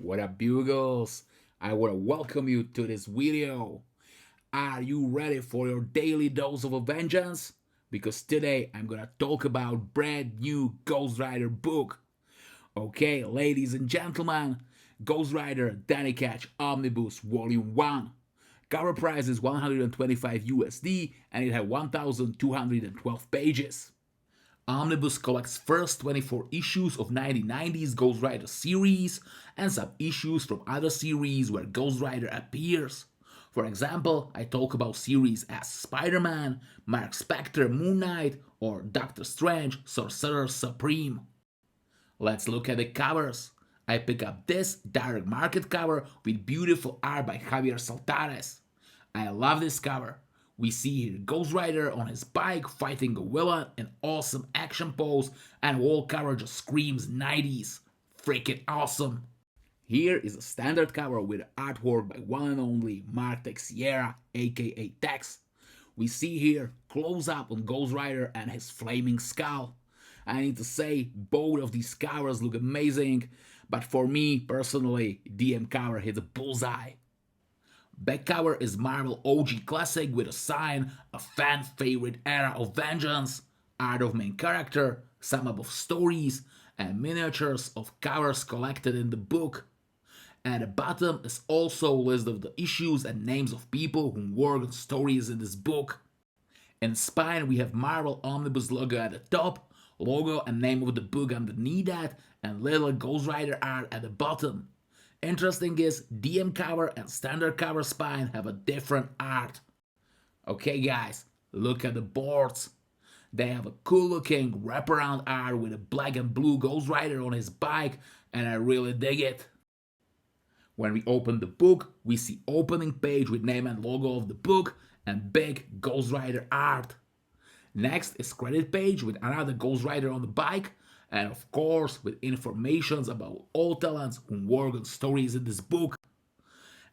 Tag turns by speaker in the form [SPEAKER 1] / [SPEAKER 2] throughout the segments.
[SPEAKER 1] What up, Bugles? I want to welcome you to this video. Are you ready for your daily dose of vengeance? Because today I'm gonna talk about brand new Ghost Rider book. Okay, ladies and gentlemen, Ghost Rider DONNY Ketch Omnibus Volume 1. Cover price is 125 USD and it had 1212 pages. Omnibus collects first 24 issues of 1990s Ghost Rider series and some issues from other series where Ghost Rider appears. For example, I talk about series as Spider-Man, MARC Spector Moon Knight, or Doctor Strange Sorcerer Supreme. Let's look at the covers. I pick up this direct market cover with beautiful art by Javier Saltares. I love this cover. We see here Ghost Rider on his bike fighting a villain, an awesome action pose, and wall cover just screams 90s. Freaking awesome. Here is a standard cover with artwork by one and only Mark Texiera, aka Tex. We see here close up on Ghost Rider and his flaming skull. I need to say, both of these covers look amazing, but for me personally, DM cover hits a bullseye. Back cover is Marvel OG Classic with a sign, a fan favorite era of vengeance, art of main character, some above stories, and miniatures of covers collected in the book. At the bottom is also a list of the issues and names of people who work on stories in this book. In spine we have Marvel Omnibus logo at the top, logo and name of the book underneath that, and little Ghost Rider art at the bottom. Interesting is, DM cover and standard cover spine have a different art. Okay guys, look at the boards. They have a cool looking wraparound art with a black and blue Ghost Rider on his bike, and I really dig it. When we open the book, we see opening page with name and logo of the book and big Ghost Rider art. Next is credit page with another Ghost Rider on the bike, and of course with informations about all talents who work on stories in this book.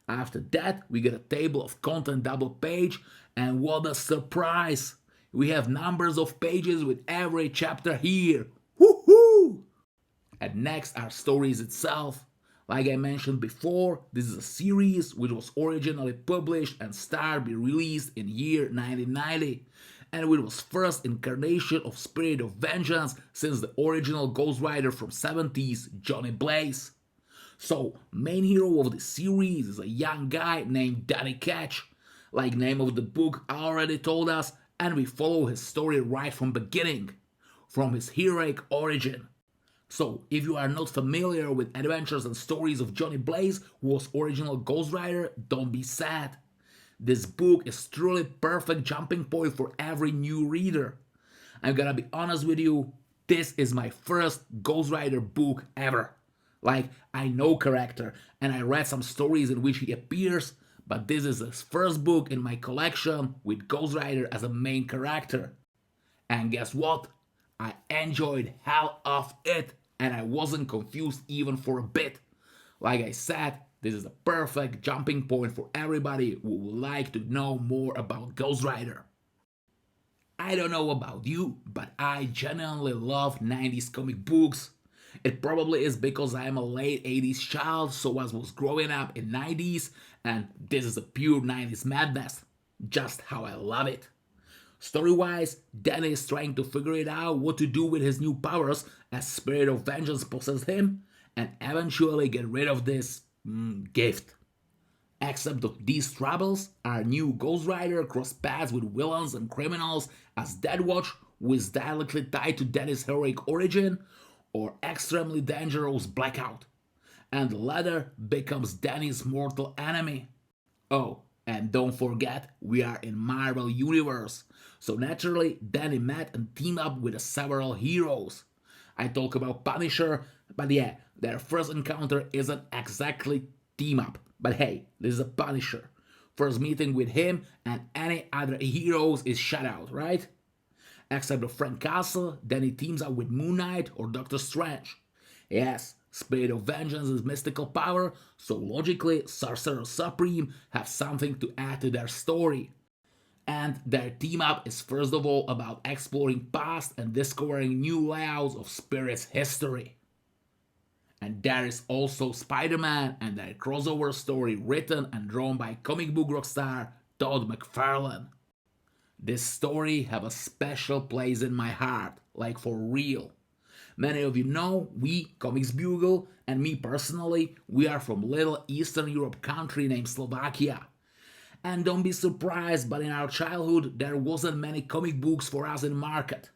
[SPEAKER 1] After that we get a table of content double page, and what a surprise! We have numbers of pages with every chapter here. Woohoo! And next are stories itself. Like I mentioned before, this is a series which was originally published and started to be released in year 1990, and which was first incarnation of Spirit of Vengeance since the original Ghost Rider from 70s, Johnny Blaze. So, main hero of the series is a young guy named DONNY Ketch, like name of the book already told us, and we follow his story right from beginning, from his heroic origin. So, if you are not familiar with adventures and stories of Johnny Blaze, who was original Ghost Rider, don't be sad. This book is truly perfect jumping point for every new reader. I'm gonna be honest with you, this is my first Ghost Rider book ever. Like, I know character and I read some stories in which he appears, but this is his first book in my collection with Ghost Rider as a main character. And guess what? I enjoyed hell of it, and I wasn't confused even for a bit. Like I said, this is a perfect jumping point for everybody who would like to know more about Ghost Rider. I don't know about you, but I genuinely love 90s comic books. It probably is because I am a late 80s child, so I was growing up in 90s, and this is a pure 90s madness. Just how I love it. Story-wise, Danny is trying to figure it out what to do with his new powers as Spirit of Vengeance possesses him, and eventually get rid of this gift. Except of these troubles, our new Ghost Rider cross paths with villains and criminals as Deadwatch, who is directly tied to Danny's heroic origin, or extremely dangerous Blackout. And the latter becomes Danny's mortal enemy. Oh, and don't forget, we are in Marvel Universe, so naturally Danny met and teamed up with several heroes. I talk about Punisher, but yeah, their first encounter isn't exactly team up, but hey, this is a Punisher. First meeting with him and any other heroes is shut out, right? Except of Frank Castle, Danny teams up with Moon Knight or Doctor Strange. Yes, Spirit of Vengeance is mystical power, so logically Sorcerer Supreme have something to add to their story. And their team up is first of all about exploring past and discovering new layouts of Spirit's history. And there is also Spider-Man and a crossover story written and drawn by comic book rockstar Todd McFarlane. This story have a special place in my heart, like for real. Many of you know we, Comics Bugle, and me personally, we are from little Eastern Europe country named Slovakia. And don't be surprised, but in our childhood there wasn't many comic books for us in market.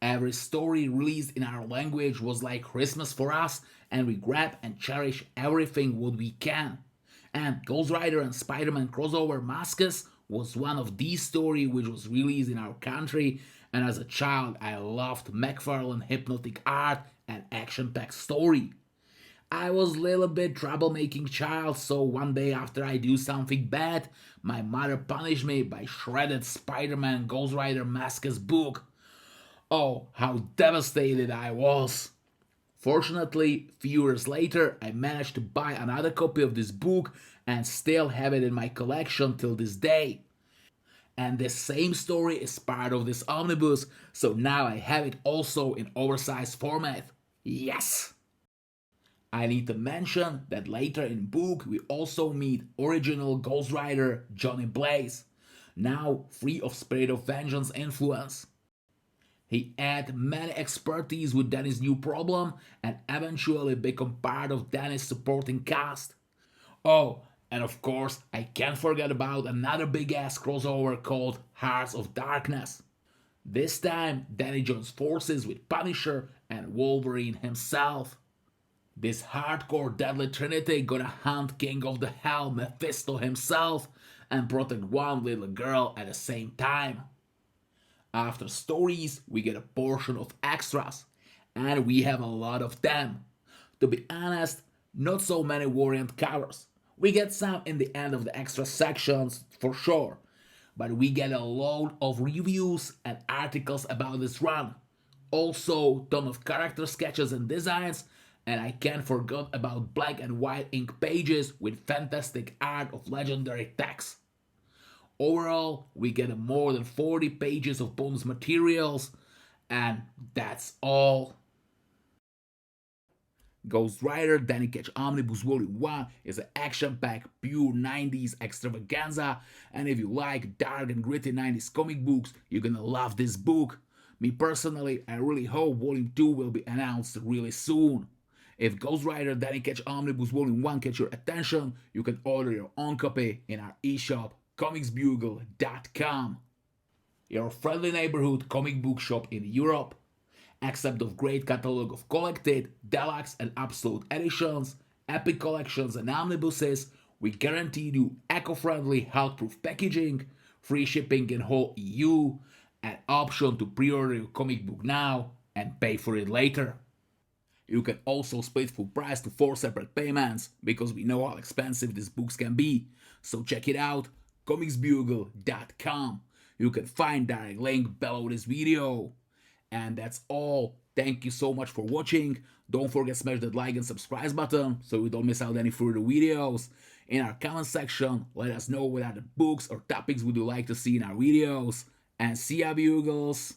[SPEAKER 1] Every story released in our language was like Christmas for us, and we grab and cherish everything what we can. And Ghost Rider and Spider-Man crossover Masks was one of these stories which was released in our country, and as a child I loved McFarlane hypnotic art and action-packed story. I was a little bit troublemaking child, so one day after I do something bad, my mother punished me by shredded Spider-Man Ghost Rider Masks book. Oh, how devastated I was. Fortunately, few years later, I managed to buy another copy of this book and still have it in my collection till this day. And the same story is part of this omnibus, so now I have it also in oversized format. Yes! I need to mention that later in book we also meet original Ghost Rider Johnny Blaze, now free of Spirit of Vengeance influence. He had many expertise with Danny's new problem and eventually become part of Danny's supporting cast. Oh, and of course, I can't forget about another big ass crossover called Hearts of Darkness. This time, Danny joins forces with Punisher and Wolverine himself. This hardcore deadly trinity gonna hunt King of the Hell Mephisto himself and protect one little girl at the same time. After stories, we get a portion of extras, and we have a lot of them. To be honest, not so many variant covers. We get some in the end of the extra sections for sure, but we get a load of reviews and articles about this run. Also, ton of character sketches and designs, and I can't forget about black and white ink pages with fantastic art of legendary text. Overall, we get more than 40 pages of bonus materials, and that's all. Ghost Rider Danny Ketch Omnibus Volume 1 is an action-packed, pure 90s extravaganza, and if you like dark and gritty 90s comic books, you're gonna love this book. Me personally, I really hope Volume 2 will be announced really soon. If Ghost Rider Danny Ketch Omnibus Volume 1 catch your attention, you can order your own copy in our eShop, comicbook.com. Your friendly neighborhood comic book shop in Europe. Accept of great catalog of collected, deluxe and absolute editions, epic collections and omnibuses, we guarantee you eco-friendly Hulkproof packaging, free shipping in whole EU, an option to pre-order your comic book now and pay for it later. You can also split full price to 4 separate payments because we know how expensive these books can be. So check it out, comicbook.com. You can find direct link below this video. And that's all. Thank you so much for watching. Don't forget to smash that like and subscribe button so you don't miss out any further videos. In our comment section, let us know what other books or topics would you like to see in our videos. And see ya, Bugles!